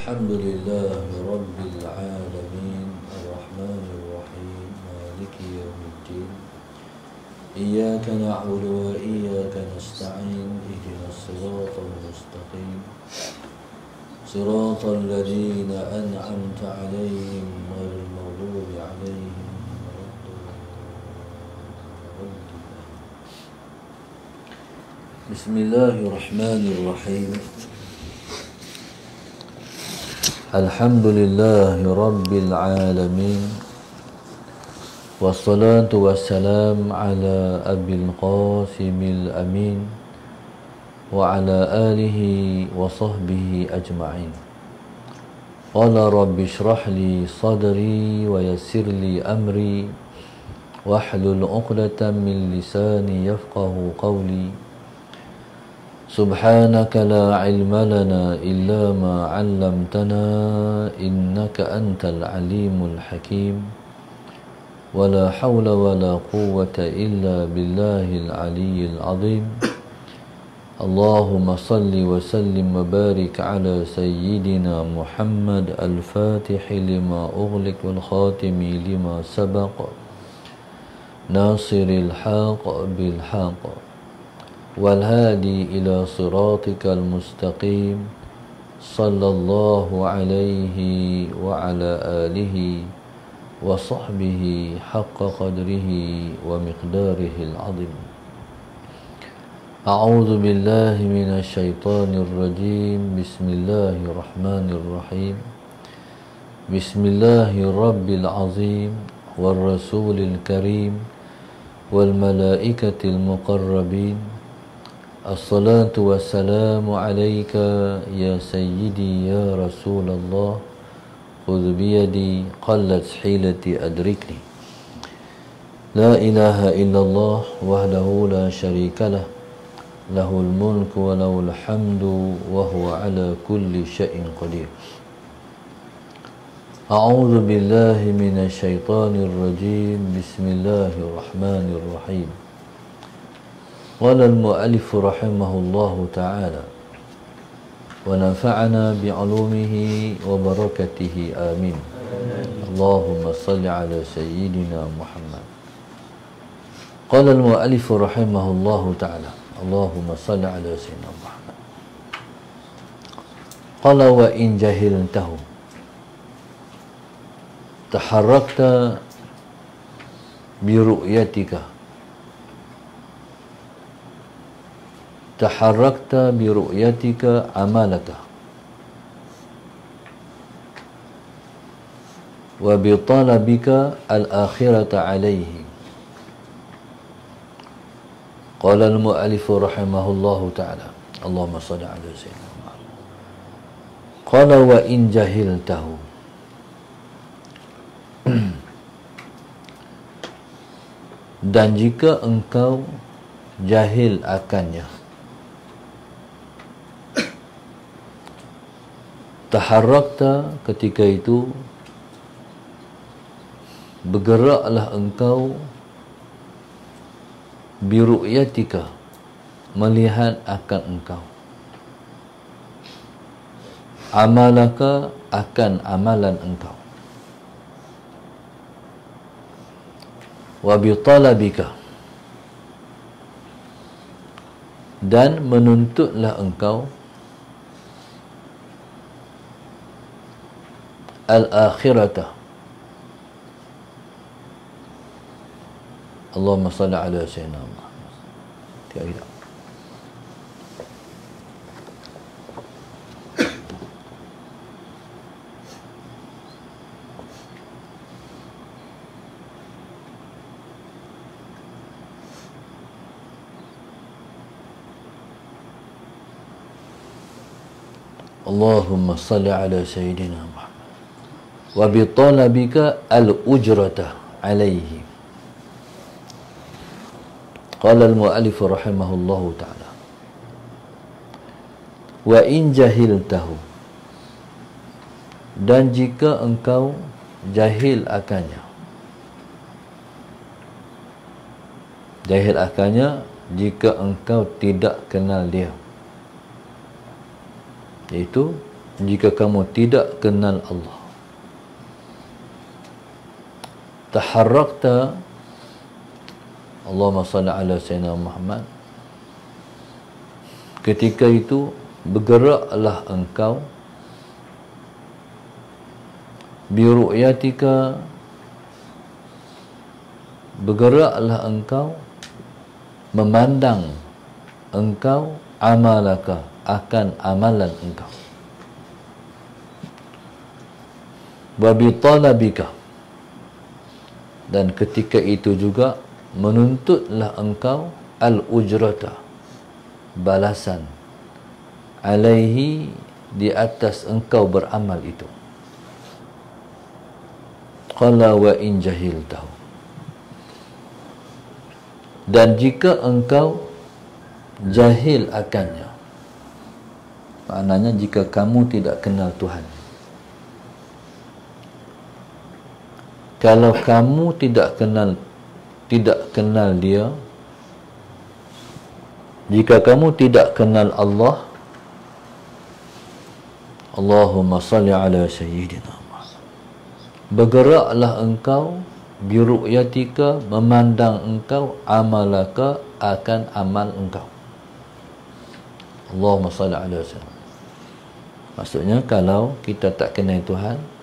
الحمد لله رب العالمين الرحمن الرحيم مالك يوم الدين إياك نعبد وإياك نستعين اهدنا الصراط المستقيم صراط الذين أنعمت عليهم غير المغضوب عليهم ولا الضالين. بسم الله الرحمن الرحيم الحمد لله رب العالمين والصلاة والسلام على أبي القاسم الأمين وعلى آله وصحبه أجمعين. قال رب اشرح لي صدري ويسر لي أمري واحلل عقدة من لساني يفقه قولي. سبحانك لا علم لنا إلا ما علمتنا إنك أنت العليم الحكيم ولا حول ولا قوة إلا بالله العلي العظيم. اللهم صل وسلم وبارك على سيدنا محمد الفاتح لما أغلق والخاتم لما سبق ناصر الحق بالحق والهادي إلى صراطك المستقيم صلى الله عليه وعلى آله وصحبه حق قدره ومقداره العظيم. أعوذ بالله من الشيطان الرجيم. بسم الله الرحمن الرحيم. بسم الله الرب العظيم والرسول الكريم والملائكة المقربين. الصلاة والسلام عليك يا سيدي يا رسول الله خذ بيدي قلت حيلتي أدركني. لا إله إلا الله وحده لا شريك له له الملك وله الحمد وهو على كل شيء قدير. أعوذ بالله من الشيطان الرجيم. بسم الله الرحمن الرحيم. قال المؤلف رحمه الله تعالى ونفعنا بعلومه وبركته آمين. اللهم صل على سيدنا محمد. قال المؤلف رحمه الله تعالى اللهم صل على سيدنا محمد. قال وإن جهلته تحركت برؤيتك عملك وبطلبك الآخرة عليه. قال المؤلف رحمه الله تعالى اللهم صل على سيدنا محمد. قال وإن جهلته dan jika engkau jahil akannya, taharrakta ketika itu bergeraklah engkau biru'yatika melihat akan engkau, amalaka akan amalan engkau, wa bitalabika dan menuntutlah engkau al-akhirata. Allahumma salli ala sayyidina Muhammad. Tiada. Allahumma salli ala sayyidina Muhammad wa bi talabika al-ujrata alaihi. Qala al-mu'allif rahimahullahu ta'ala wa in jahiltahu dan jika engkau jahil akannya. Jahil akannya jika engkau tidak kenal dia, iaitu jika kamu tidak kenal Allah. Taharrakta, Allahumma salli ala Sayyidina Muhammad, ketika itu bergeraklah engkau, biru'yatika, bergeraklah engkau, memandang engkau, amalaka, akan amalan engkau, wa bitalabika, dan ketika itu juga menuntutlah engkau al-ujrata, balasan, alaihi, di atas engkau beramal itu. Qala wa in jahiltahu, dan jika engkau jahil akannya, maknanya jika kamu tidak kenal Tuhan. Kalau kamu tidak kenal dia, jika kamu tidak kenal Allah, Allahumma salli ala Sayyidina Muhammad, bergeraklah engkau, biru'yatika, memandang engkau, amalaka, akan amal engkau. Allahumma salli ala Sayyidina. Maksudnya kalau kita tak kenal Tuhan,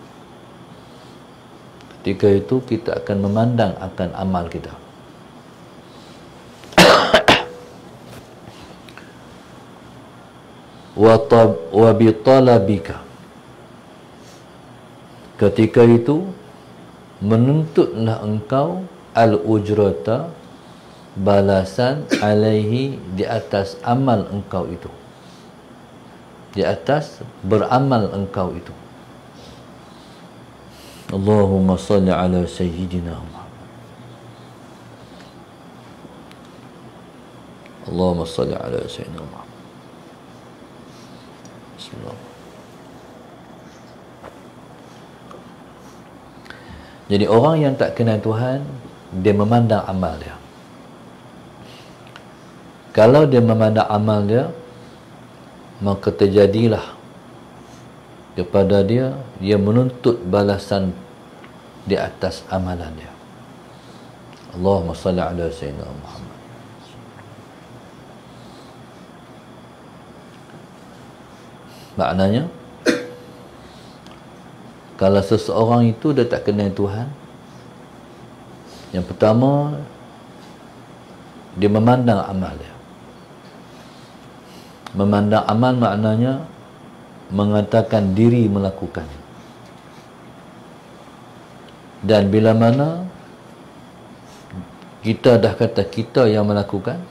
ketika itu kita akan memandang akan amal kita. Wa bitalabika, ketika itu menuntutlah engkau al-ujrata, balasan, alaihi, di atas amal engkau itu, di atas beramal engkau itu. Allahumma salli ala Sayyidina Muhammad. Allahumma salli ala Sayyidina Muhammad. Bismillah. Jadi orang yang tak kenal Tuhan, dia memandang amal dia. Kalau dia memandang amal dia, maka terjadilah kepada dia, dia menuntut balasan di atas amalan dia. Allahumma salli ala Sayyidina Muhammad. Maknanya, kalau seseorang itu dia tak kenal Tuhan, yang pertama, dia memandang amal dia. Memandang amal maknanya mengatakan diri melakukan. Dan bila mana kita dah kata kita yang melakukan,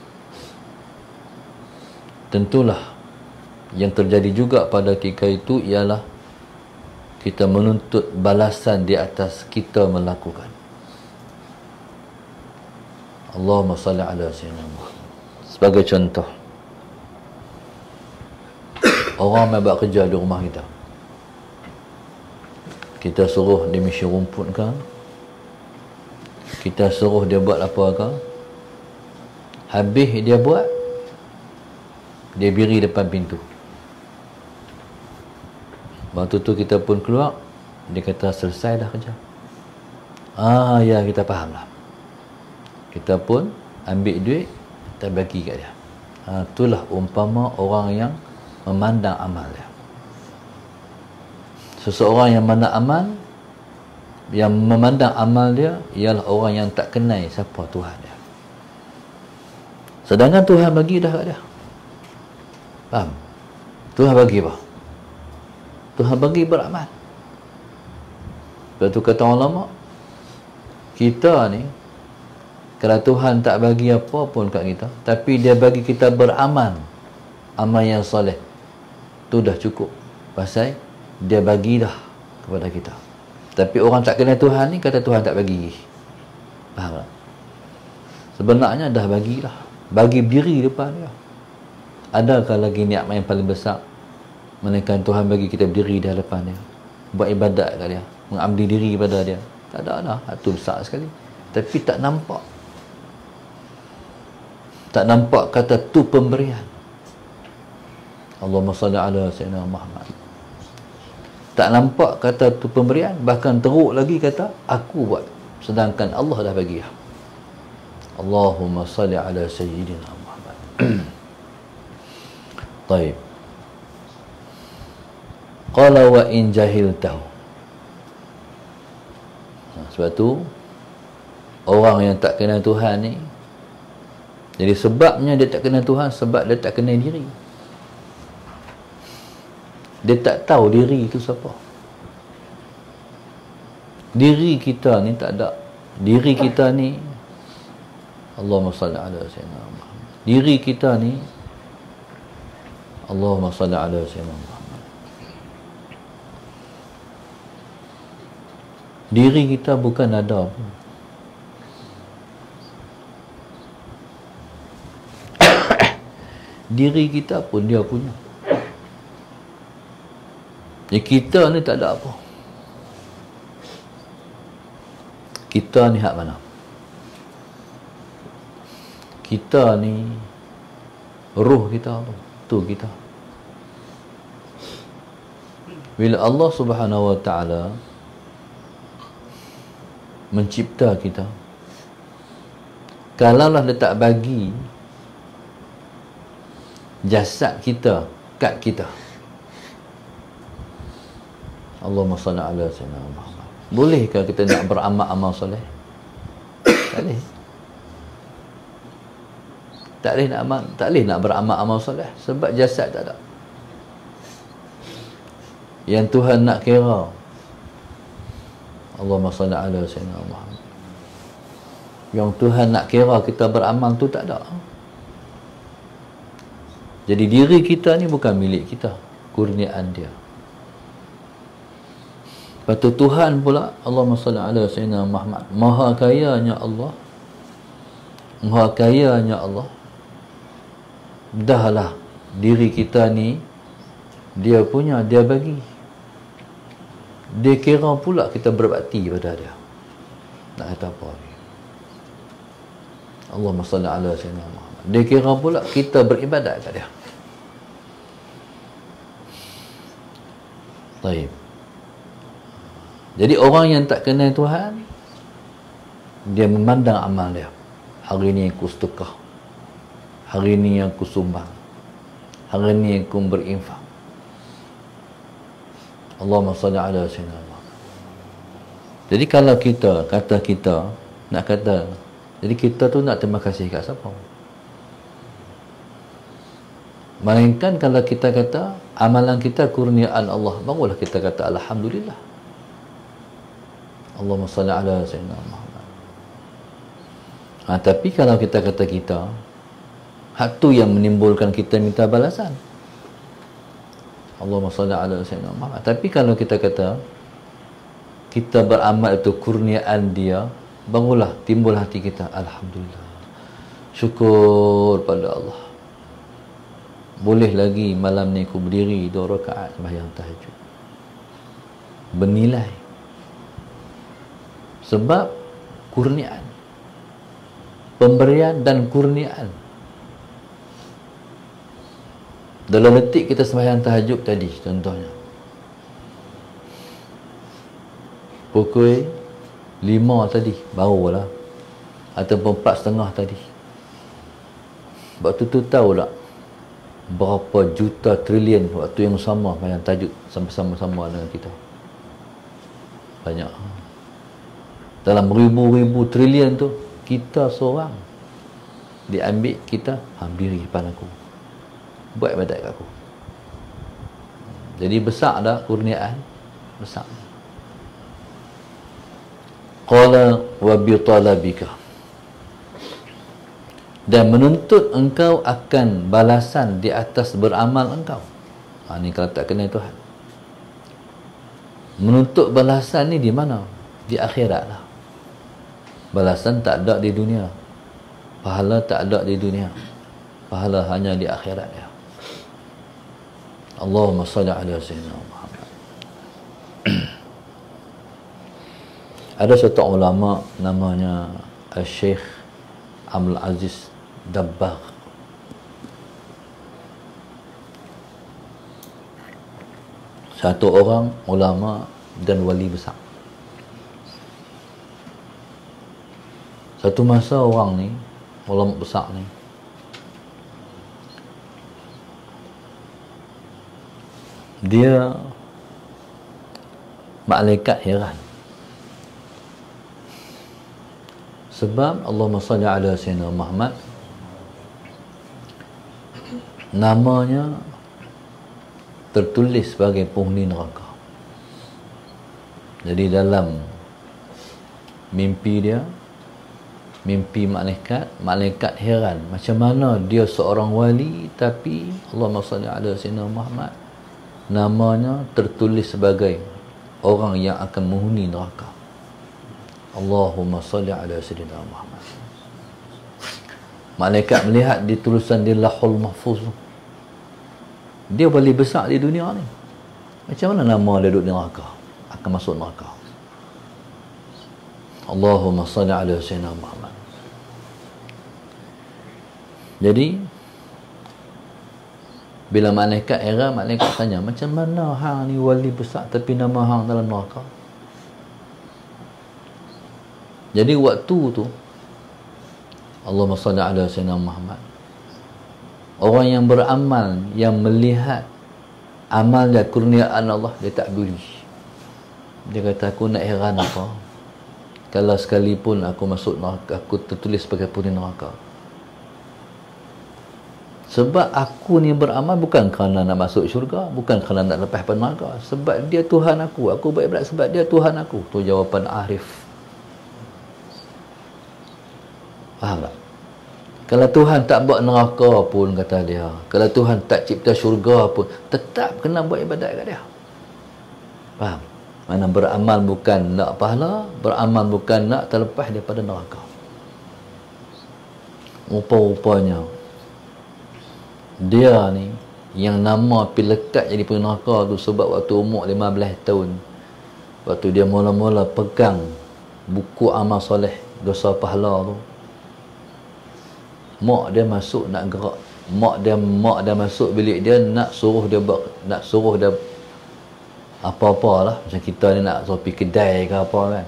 tentulah yang terjadi juga pada ketika itu ialah kita menuntut balasan di atas kita melakukan. Allahumma salli ala Sayyidina Muhammad. Sebagai contoh, orang yang buat kerja di rumah kita, kita suruh dia misi rumput ke, kita suruh dia buat apa ke, habis dia buat, dia biri depan pintu. Waktu tu kita pun keluar, dia kata selesai dah kerja. Ya, kita faham lah. Kita pun ambil duit, kita bagi kat dia. Itulah umpama orang yang memandang amal dia. Seseorang yang memandang amal dia ialah orang yang tak kenal siapa Tuhan dia. Sedangkan Tuhan bagi dah kat dia. Faham? Tuhan bagi apa? Tuhan bagi beramal. Lepas tu kata ulama, kita ni, kalau Tuhan tak bagi apa pun kat kita, tapi dia bagi kita beramal, amal yang soleh, tu dah cukup. Pasal dia bagi dah kepada kita. Tapi orang tak kenal Tuhan ni kata Tuhan tak bagi. Faham tak? Sebenarnya dah bagilah. Bagi diri depan dia. Adakah lagi nikmat yang paling besar melainkan Tuhan bagi kita berdiri di hadapan dia, buat ibadat kat dia, mengabdi diri kepada dia? Tak ada lah. Itu besar sekali. Tapi tak nampak. Tak nampak kata tu pemberian. Allahumma salli ala Sayyidina Muhammad. Tak nampak kata tu pemberian, bahkan teruk lagi kata aku buat, sedangkan Allah dah bagi. Allahumma salli ala sayyidina Muhammad. Baik. Qala wa in jahiltahu. Sebab tu orang yang tak kenal Tuhan ni, jadi sebabnya dia tak kenal Tuhan sebab dia tak kenal diri. Dia tak tahu diri itu siapa. Diri kita ni tak ada. Diri kita ni, Allahumma salli ala sayyidina Muhammad. Diri kita ni, Allahumma salli ala sayyidina Muhammad. Diri kita bukan ada pun. Diri kita pun dia punya. Jadi kita ni tak ada apa. Kita ni hak mana? Kita ni ruh kita tu kita. Bila Allah Subhanahu wa taala mencipta kita, kalaulah dia tak bagi jasad kita kat kita, Allahumma salli ala sayyidina Muhammad, bolehkah kita nak beramal-amal soleh? Tak boleh. Tak boleh nak beramal-amal soleh sebab jasad tak ada. Yang Tuhan nak kira, Allahumma salli ala sayyidina Muhammad, yang Tuhan nak kira kita beramal tu tak ada. Jadi diri kita ni bukan milik kita, kurniaan dia. Lepas tu Tuhan pula, Allahumma salli ala sayyidina Muhammad, maha kayanya Allah, maha kayanya Allah, dahlah diri kita ni dia punya, dia bagi, dia kira pula kita berbakti pada dia. Nak kata apa ni? Allahumma salli ala sayyidina Muhammad, dia kira pula kita beribadat kat dia. Baik. Jadi orang yang tak kenal Tuhan, dia memandang amal dia. Hari ni aku sedekah, hari ni aku sumbang, hari ni aku berinfak. Allahumma salli ala sayyidina Muhammad. Jadi kalau kita kata kita nak kata, jadi kita tu nak terima kasih kat siapa? Melainkan kalau kita kata amalan kita kurniaan Allah, barulah kita kata alhamdulillah. Allahumma salli ala sayyidina Muhammad. Tapi kalau kita kata kita, hak tu yang menimbulkan kita minta balasan. Allahumma salli ala sayyidina Muhammad. Tapi kalau kita kata kita beramal itu kurniaan dia, barulah timbul hati kita alhamdulillah, syukur pada Allah, boleh lagi malam ni aku berdiri 2 rakaat sembahyang tahajud, bernilai. Sebab kurniaan, pemberian dan kurniaan. Dalam detik kita sembahyang tahajud tadi contohnya, pukul 5 tadi barulah, ataupun 4:30 tadi. Waktu tu tahu tak berapa juta trilion waktu yang sama sembahyang tahajud sama-sama dengan kita? Banyak. Dalam ribu-ribu trilion tu, kita seorang diambil, kita diri depan aku, buat ibadat kat aku. Jadi besar dah kurniaan, besar. Qala wa bi talabika, dan menuntut engkau akan balasan di atas beramal engkau. Ni kalau tak kenal Tuhan. Menuntut balasan ni di mana? Di akhirat lah. Balasan tak ada di dunia, pahala tak ada di dunia, pahala hanya di akhirat ya. Allahumma salli ala sayyidina Muhammad. Ada satu ulama namanya Syekh Abdul Aziz Dabbagh. Satu orang ulama dan wali besar. Satu masa orang ni, ulama besar ni, dia malaikat heran. Sebab Allahumma salli ala sayyidina Muhammad, namanya tertulis sebagai penghuni neraka. Jadi dalam mimpi dia, mimpi malaikat heran macam mana dia seorang wali tapi Allahumma salli ala sayyidina Muhammad, namanya tertulis sebagai orang yang akan menghuni neraka. Allahumma salli ala sayyidina Muhammad. Malaikat melihat di tulisan di Lahul Mahfuz, dia wali besar di dunia ni, macam mana nama dia duduk di neraka, akan masuk neraka. Allahumma salli ala sayyidina Muhammad. Jadi bila malaikat heran, malaikat tanya, macam mana hang ni wali besar tapi nama hang dalam neraka? Jadi waktu tu Allahumma salli ala sayyidina Muhammad, orang yang beramal, yang melihat amal dan kurniaan Allah, dia tak beri. Dia kata, aku nak heran apa kalau sekalipun aku masuk neraka, aku tertulis sebagai penghuni neraka. Sebab aku ni beramal bukan kerana nak masuk syurga, bukan kerana nak lepas pada neraka. Sebab dia Tuhan aku beribadat sebab dia Tuhan aku. Tu jawapan Arif. Faham tak? Kalau Tuhan tak buat neraka pun, kata dia, kalau Tuhan tak cipta syurga pun, tetap kena buat ibadat kat dia. Faham? Mana beramal bukan nak pahala, beramal bukan nak terlepas daripada neraka. Rupa-rupanya dia ni yang nama pergi lekat jadi penghuni neraka tu sebab waktu umur 15 tahun, waktu dia mula-mula pegang buku amal soleh dosa pahala tu, mak dia masuk nak gerak, mak dia masuk bilik dia nak suruh dia apa-apalah, macam kita ni nak suruh pergi kedai ke apa kan.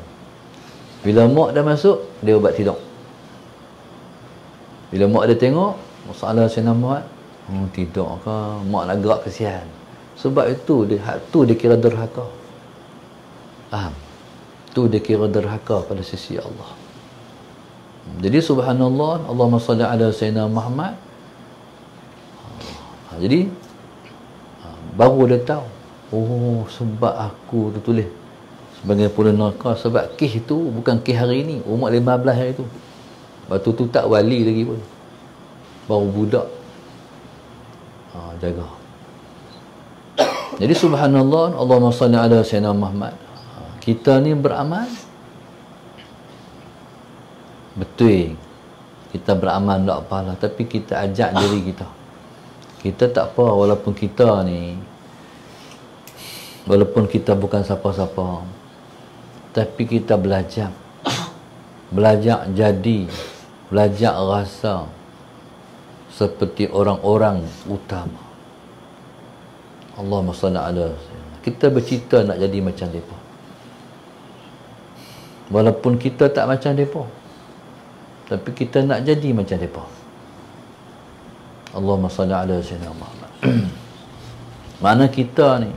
Bila mak dia masuk, dia ubat tidur. Bila mak dia tengok masalah Sayyidina Muhammad, tidur ke, mak nak gerak, kesian. Sebab itu dia kira derhaka. Faham? Tu dia kira derhaka pada sisi Allah. Jadi subhanallah, Allahumma salli ala sayyidina Muhammad. Jadi baru dia tahu, oh sebab aku tertulis sebagai penghuni neraka, sebab kes tu bukan kes hari ni, umur 15 hari tu. Waktu tu tak wali lagi pun, baru budak. Jaga. Jadi subhanallah, Allahumma salli ala sayyidina Muhammad. Kita ni beramal betul, kita beramal tak apalah, tapi kita ajak diri kita. Kita tak apa, walaupun kita bukan siapa-siapa, tapi kita belajar jadi, belajar rasa seperti orang-orang utama. Allahumma salli ala. Kita bercita nak jadi macam mereka, walaupun kita tak macam mereka, tapi kita nak jadi macam mereka. Allahumma salli ala sayyidina Muhammad. Mana kita ni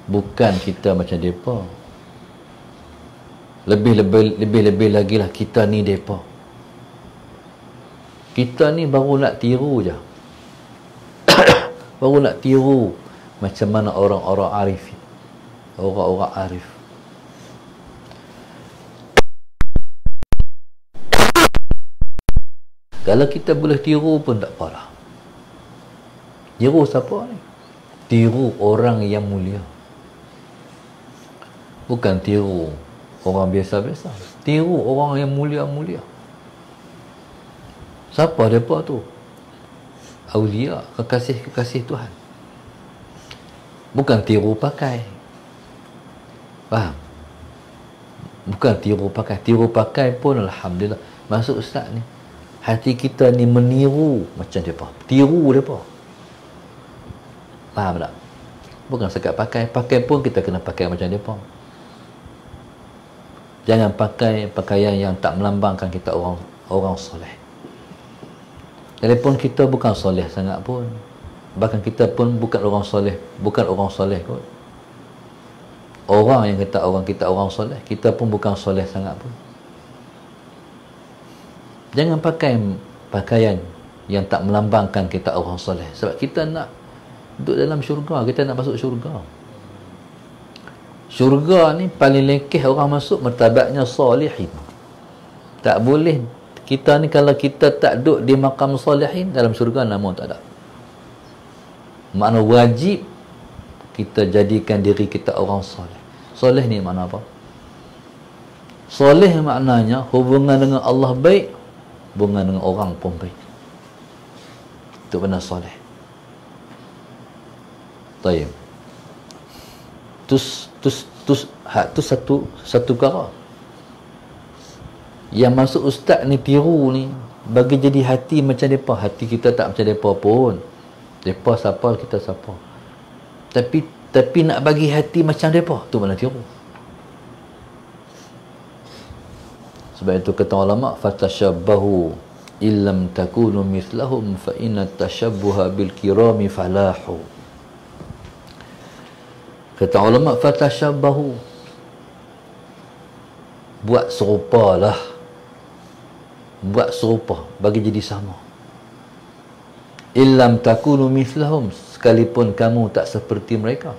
bukan kita macam mereka, lebih lagi lah kita ni mereka. Kita ni baru nak tiru je. Baru nak tiru macam mana orang-orang arif. Orang-orang arif. Kalau kita boleh tiru pun tak apalah. Tiru siapa ni? Tiru orang yang mulia. Bukan tiru orang biasa-biasa. Tiru orang yang mulia-mulia. Siapa mereka tu? Aulia, kekasih-kekasih Tuhan. Bukan tiru pakai. Faham? Bukan tiru pakai. Tiru pakai pun alhamdulillah. Maksud ustaz ni, hati kita ni meniru macam mereka. Tiru mereka. Faham tak? Bukan sekat pakai. Pakai pun kita kena pakai macam mereka. Jangan pakai pakaian yang tak melambangkan kita orang soleh. Telefon kita bukan soleh sangat pun. Bahkan kita pun bukan orang soleh kot. Orang yang kata kita orang soleh, kita pun bukan soleh sangat pun. Jangan pakai pakaian yang tak melambangkan kita orang soleh. Sebab kita nak duduk dalam syurga, kita nak masuk syurga. Syurga ni paling lekeh orang masuk martabatnya salihin. Tak boleh kita ni, kalau kita tak duduk di maqam salihin, dalam syurga namun tak ada. Makna wajib kita jadikan diri kita orang soleh. Soleh ni makna apa? Soleh maknanya hubungan dengan Allah baik, hubungan dengan orang pun baik. Itu benar soleh. Tayyib. Tu satu perkara. Yang masuk ustaz ni tiru ni, bagi jadi hati macam depa. Hati kita tak macam depa pun. Depa siapa, kita siapa. Tapi nak bagi hati macam depa, tu mana tiru. Sebab itu kata ulama, fatashabbahu illam takunu mithlahum fa inna tashabbuha bil kirami falahu. Kata ulama, fatashabbahu, buat serupalah, buat serupa, bagi jadi sama. Illam takunu mithlahum, sekalipun kamu tak seperti mereka.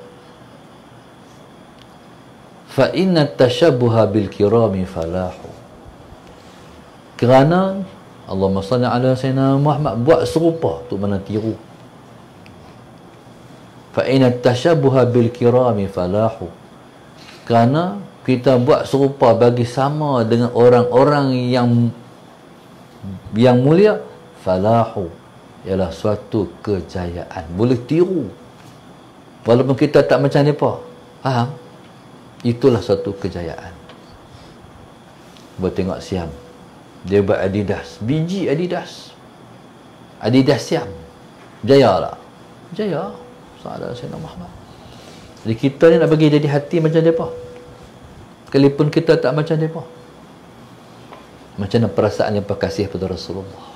Fa inna tashabbuha bil kirami falahu. Kerana Allahumma salli ala sayyidina Muhammad, buat serupa, tu mana tiru. Fa inna tashabbuha bil kirami falahu. Kerana kita buat serupa, bagi sama dengan orang-orang yang mulia, falahu, ialah suatu kejayaan. Boleh tiru walaupun kita tak macam mereka. Faham? Itulah suatu kejayaan. Buat tengok Siam, dia buat Adidas, biji Adidas Siam, jaya lah, jaya. Salah Sayyidina Muhammad. Jadi kita ni nak bagi jadi hati macam mereka, sekalipun kita tak macam mereka. Macam mana perasaan yang perkasih pada Rasulullah.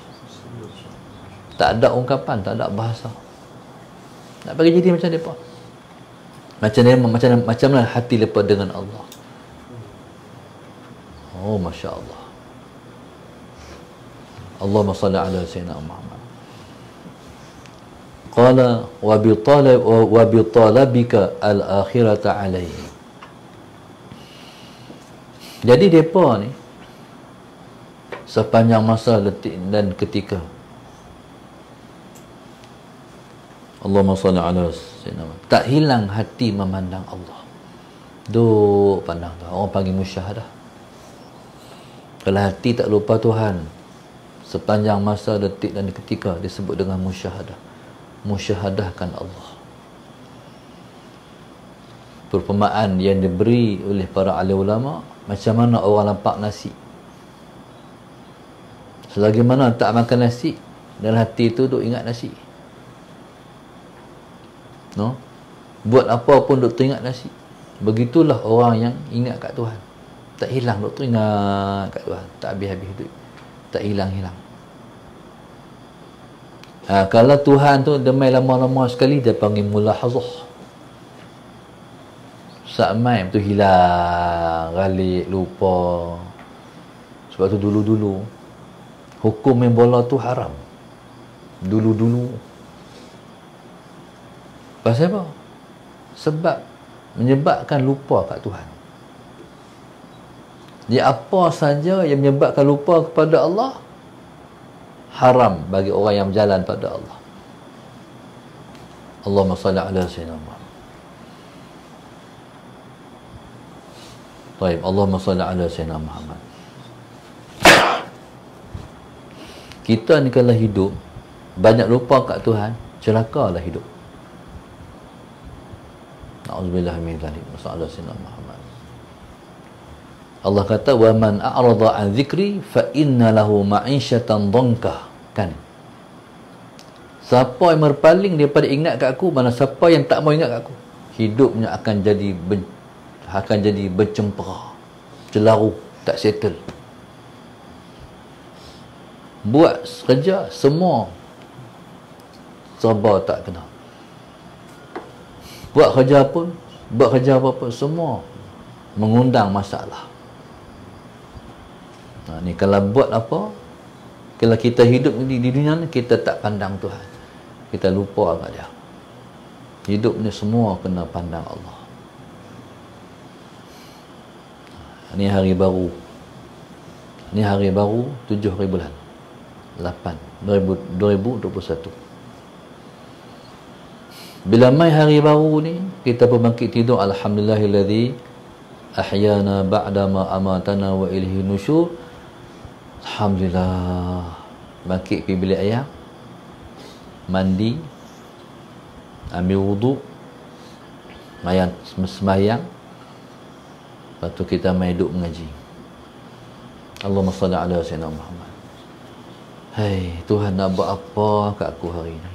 Tak ada ungkapan, tak ada bahasa. Nak bagi jadi macam mereka. Macam mana hati mereka dengan Allah. Oh, Masya Allah. Allahumma salli ala Sayyidina Muhammad. Qala wa bi talabika al-akhirata alaihi. Jadi mereka ni sepanjang masa, detik dan ketika, Allahumma salli ala sayyidina, tak hilang hati memandang Allah. Duk pandang tu, orang panggil musyahadah. Kalau hati tak lupa Tuhan sepanjang masa, detik dan ketika, disebut dengan musyahadah. Musyahadahkan Allah. Perumpamaan yang diberi oleh para alim ulama, macam mana orang lampak nasi. Selagi mana tak makan nasi, dalam hati tu duk ingat nasi. No? Buat apa pun duk teringat nasi. Begitulah orang yang ingat kat Tuhan. Tak hilang duk teringat kat Tuhan. Tak habis-habis hidup. Tak hilang-hilang. Kalau Tuhan tu demai lama-lama sekali, dia panggil mulahazah. Sakmai tu hilang, galik, lupa. Sebab tu dulu-dulu hukum main bola tu haram. Dulu-dulu. Pasal apa? Sebab menyebabkan lupa kat Tuhan. Jadi apa saja yang menyebabkan lupa kepada Allah, haram bagi orang yang berjalan pada Allah. Allahumma salli ala sayyidina Muhammad. Baik, Allahumma salli ala sayyidina Muhammad. Kita ni kalau hidup banyak lupa kat Tuhan, celakalah hidup. Na'udzubillah min dzalik. Sallallahu alaihi wasallam. Allah kata, wa man a'rada an dzikri fa inna lahu ma'isyatan dhanka. Kan? Siapa yang berpaling daripada ingat kat aku, mana siapa yang tak mau ingat kat aku. hidupnya akan jadi bercempera, celaru, tak settle. Buat kerja semua serba tak kena. Buat kerja apa-apa semua mengundang masalah. Ni kalau buat apa, kalau kita hidup di dunia ni, kita tak pandang Tuhan, kita lupa kat dia. Hidup ni semua kena pandang Allah. Ni hari baru 7 hari bulan 8 2021. Bila mai hari baru ni, kita pun bangkit tidur, alhamdulillahilladzi ahyana ba'da ma amatana wa ilaihi nusyur. Alhamdulillah. Bangkit pergi bilik air, mandi, ambil wuduk, sembahyang, lepas tu kita mai duduk mengaji. Allahumma salli ala sayyidina Muhammad. Hai, Tuhan nak buat apa kat aku hari ni?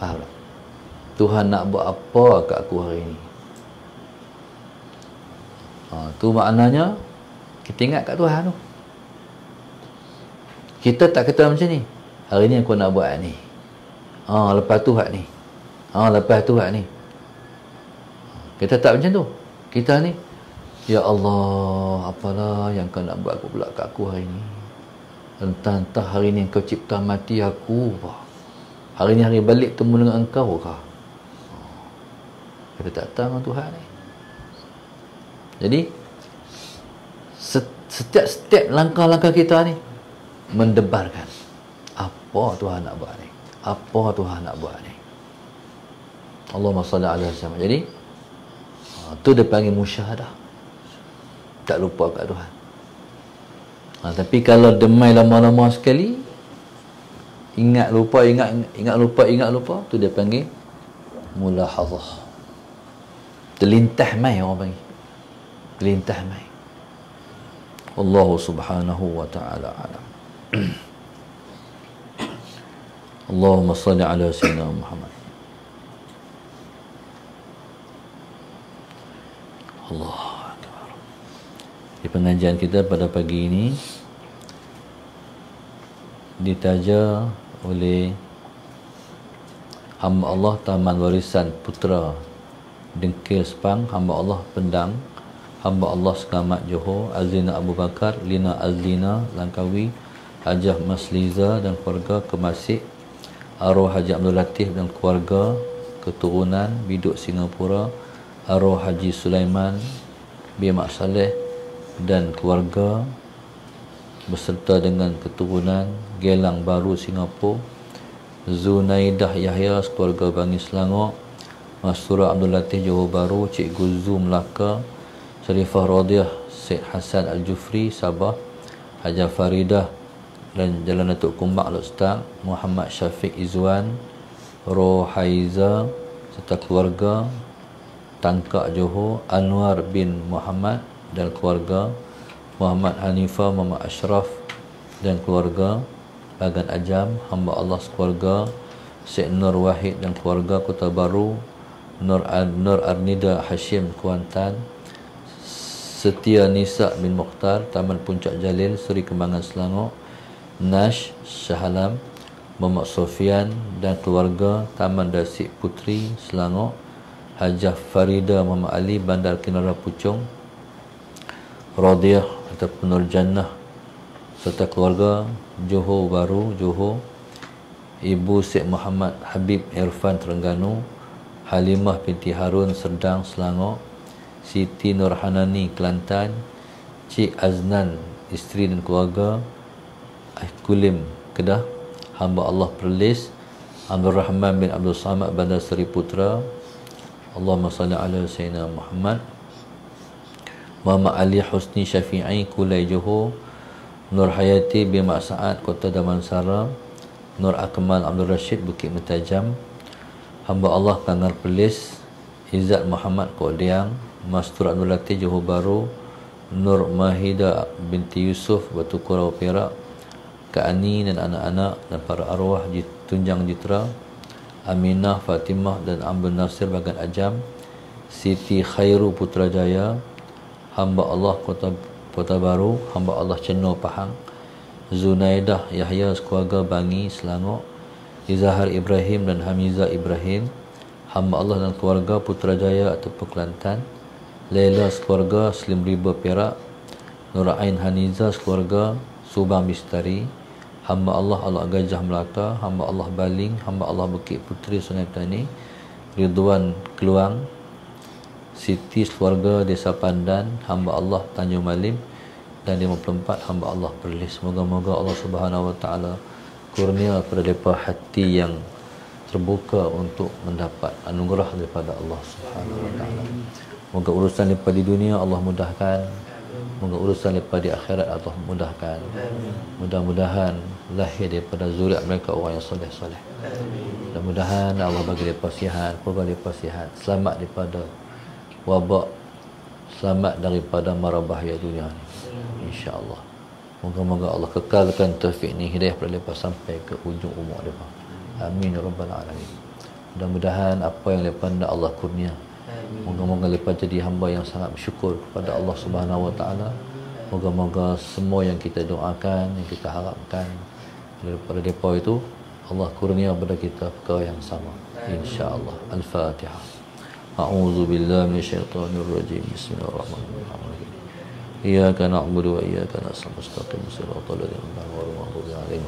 Faham tak? Tuhan nak buat apa kat aku hari ni? Tu maknanya kita ingat kat Tuhan tu. Kita tak kata macam ni, hari ni aku nak buat ni, lepas tu hak ni, lepas tu hak ni. Kita tak macam tu. Kita ni, ya Allah, apalah yang kau nak buat aku pula kat aku hari ni? Entah hari ni kau cipta mati aku apa? Hari ni hari balik temu dengan engkau kah? Kita tak tahu dengan Tuhan ni. Jadi setiap langkah-langkah kita ni mendebarkan apa Tuhan nak buat ni, apa Tuhan nak buat ni. Allahumma salli ala Muhammad. Jadi tu dia panggil musyahadah, tak lupa kat Tuhan. Tapi kalau demai lama-lama sekali, ingat lupa, tu dia panggil mulahazah. Terlintah mai, orang panggil terlintah mai. Allah subhanahu wa ta'ala alam. Allahumma salli ala sayyidina Muhammad. Allah Akbar. Di pengajian kita pada pagi ini ditaja oleh hamba Allah Taman Warisan Putra Dengkil Sepang, hamba Allah Pendang, hamba Allah Selamat Johor, Azlina Abu Bakar, Lina Azlina Langkawi, Hajah Masliza dan keluarga Kemasik, arwah Haji Abdul Latif dan keluarga, keturunan Biduk Singapura, arwah Haji Sulaiman bin Mak Saleh dan keluarga beserta dengan keturunan Gelang Baru Singapura, Zunaidah Yahya keluarga Bangi Selangor, Mastura Abdul Latif Johor Bahru, Cikgu Zu Melaka, Sharifah Radiah Syed Hassan Al-Jufri Sabah, Haja Faridah dan Jalan Datuk Kumbak Lostang, Muhammad Syafiq Izwan, Rohaiza serta keluarga, Tangkak Johor, Anwar bin Muhammad dan keluarga, Muhammad Hanifah, Muhammad Ashraf dan keluarga, Bagan Ajam, hamba Allah sekeluarga, Syed Nur Wahid dan keluarga Kota Baru, Nur Arnida Hashim Kuantan, Setia Nisa bin Mukhtar, Taman Puncak Jalil, Seri Kembangan Selangor, Nash Shahalam, Muhammad Sofian dan keluarga, Taman Dasik Putri Selangor, Hajah Farida Muhammad Ali, Bandar Kinara Puchong, Radiah ataupun Nur Jannah serta keluarga, Johor Bahru, Johor, Ibu Syed Muhammad Habib Irfan Terengganu, Halimah binti Harun Serdang Selangor, Siti Nurhanani Kelantan, Cik Aznan isteri dan keluarga, Kulim Kedah, hamba Allah Perlis, Abdul Rahman bin Abdul Samad Bandar Seri Putra. Allahumma salli ala sayyidina Muhammad. Muhammad Ali Husni Syafi'i Kulai Johor, Nur Hayati bin Mak Saad Kota Damansara, Nur Akmal Abdul Rashid Bukit Mentajam, hamba Allah Kangar Perlis, Izzat Muhammad Kodiang, Mastur Abdul Latif Johor Bahru, Nur Mahida binti Yusuf Batu Kurau Perak, Kak Ani dan anak-anak dan para arwah Tunjang Jitra, Aminah Fatimah dan Abdul Nasir Bagan Ajam, Siti Khairu Putrajaya, hamba Allah Kota Baru, hamba Allah Cenor Pahang, Zunaidah Yahya sekeluarga Bangi Selangor, Izahar Ibrahim dan Hamizah Ibrahim, hamba Allah dan keluarga Putrajaya ataupun Kelantan, Laila sekeluarga Slim River Perak, Nur Ain Haniza sekeluarga Subang Bistari, hamba Allah Allah Gajah Melaka, hamba Allah Baling, hamba Allah Bukit Puteri Sungai Petani, Ridwan Keluang, Siti sekeluarga Desa Pandan, hamba Allah Tanjung Malim, dan 54 hamba Allah Perlis. Moga-moga Allah Subhanahu Wa Taala kurnia kepada mereka hati yang terbuka untuk mendapat anugerah daripada Allah Subhanahu Wa Taala. Moga urusan mereka di dunia Allah mudahkan, moga urusan mereka di akhirat Allah mudahkan. Mudah-mudahan lahir daripada zuriat mereka orang yang soleh-soleh. Mudah-mudahan Allah bagi mereka sihat, keluarga mereka sihat, selamat daripada wabak, selamat daripada mara bahaya dunia ni, insya-Allah. Moga-moga Allah kekalkan taufik ni, hidayah pada mereka sampai ke ujung umur mereka. Amin ya rabbal alamin. Mudah-mudahan apa yang mereka nak Allah kurnia. Moga-moga mereka jadi hamba yang sangat bersyukur kepada Allah Subhanahu Wa Taala. Moga-moga semua yang kita doakan, yang kita harapkan daripada mereka itu Allah kurnia kepada kita perkara yang sama, insya-Allah. Al-Fatihah. A'udzu billahi minasyaitonir rajim. Bismillahirrahmanirrahim. Iyyaka na'budu wa iyyaka nasta'in. Shiratal ladzina an'amta 'alaihim.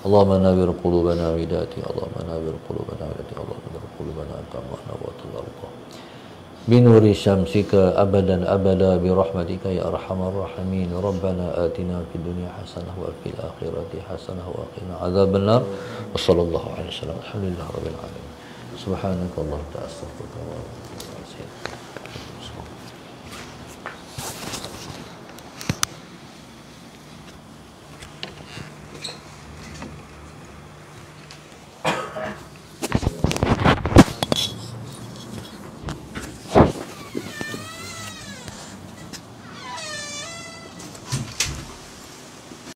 Allahumma nawwir qulubana bidati, Allahumma nawwir qulubana bidati, Allahumma nawwir qulubana kama nawwarta binuri syamsika abadan abada bi rahmatika ya arhamar rahimin. Rabbana atina fid dunya hasanah wa fil akhirati hasanah wa qina adzabannar. Wa sallallahu alaihi wasallam. Alhamdulillahirabbil alamin. Subhanakallahumma wa bihamdika.